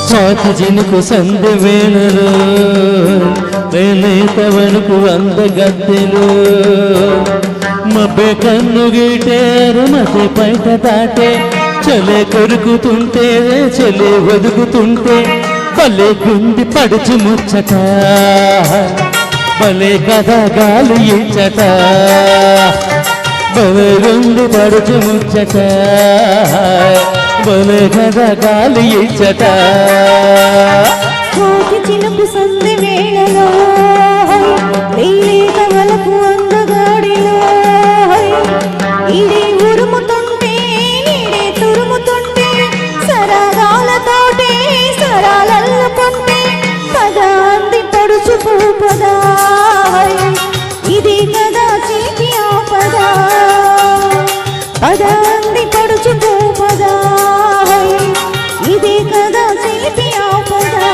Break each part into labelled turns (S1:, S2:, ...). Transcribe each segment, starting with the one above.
S1: స్వాతి జినుకు సంధి వేళలో నేనేతవనుకు అందగత్తెలు మబ్బె కన్ను గీటేరు మతి బయట దాటే చలే కొరుకుతుంటే చలే ఒదుగుతుంటే భలే గుండి పడుచు ముచ్చట భలే కథ గాలి ఇచ్చట భలే గుండి పడుచు ముచ్చట భలే కథ గాలి ఇచ్చట
S2: చినుకు సంధి వేళలో వలపు అందగాడిలో ఇడి ఉరుముతుంటే నీడే తురుముతుంటే సరాగాలతోటే సరాలల్లుకుంటే పదా అంది పడుచుకు పదా ఇది కదా చేతి ఆపదా పదా అంది పడుచుకు పదా ఇది కదా చేతి ఆపదా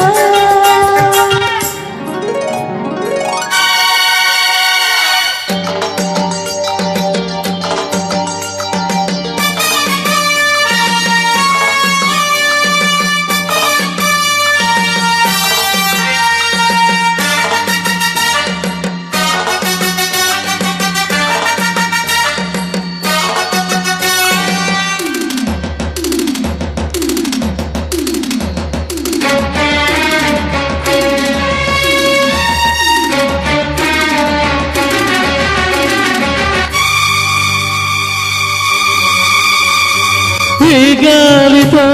S1: ఈ గాలితో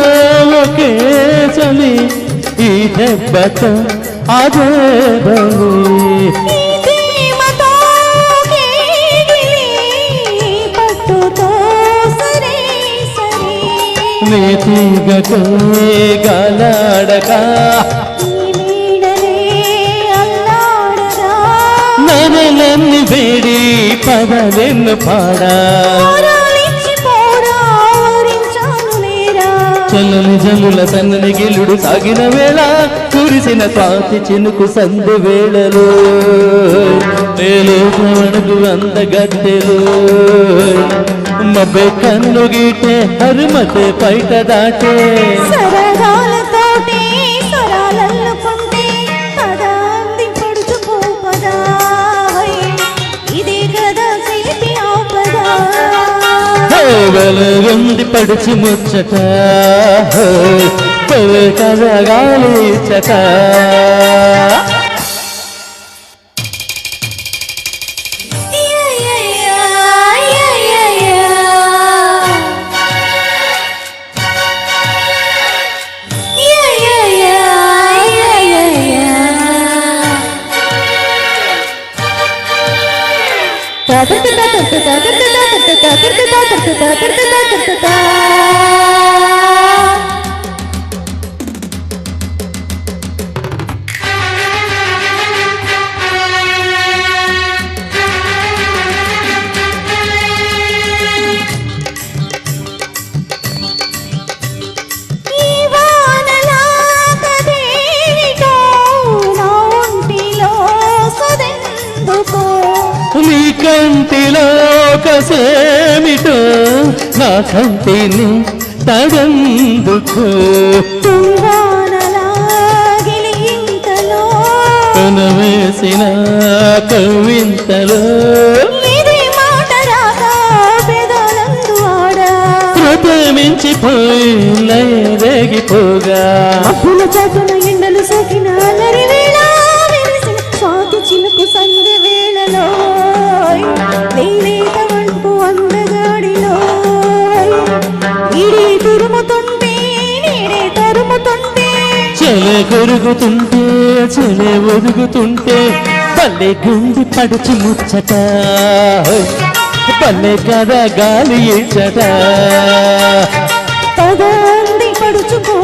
S1: ఒకే చలి ఈ దెబ్బతో అదే బలి నీ తీగకే గలాడక నరలన్ని వేడి పదలెన్ను పాడా చల్లని జల్లుల సన్నని గిల్లుడు సాగిన వేళ కురిసిన స్వాతి చినుకు సంధి వేళలో నేలేవణకు అందగత్తెలు మబ్బె కన్ను గీటే హరుమతే బయట దాటే
S2: సరగాలతోటి సరాలల్లుకుంటే పదా అంది పడుచుకో పదా ఇది కదా చేతి ఆపదా
S1: వెలుగుంది పడుచు ముచ్చట కదగాలి చట నీ కంటిలో కసేమిటో నా కంటిని తడందుకో కొనవేసిన కవింతలో ప్రతమించిపోయి లయరేగిపోగా
S2: అప్పుల చాటున ఎండలు సోకిన అలరి వేళ స్వాతి చినుకు సంధి వేళలో నేనేత వంపు అందగాడిలో ఇడి తురుముతుంటే నీడే తరుముతుంటే
S1: చలే కొరుగుతుంటే చలే ఒదుగుతుంటే పల్లె గుండి పడుచు ముచ్చట పల్లె కదా గాలి ఇచ్చట
S2: పదండి పడుచుకో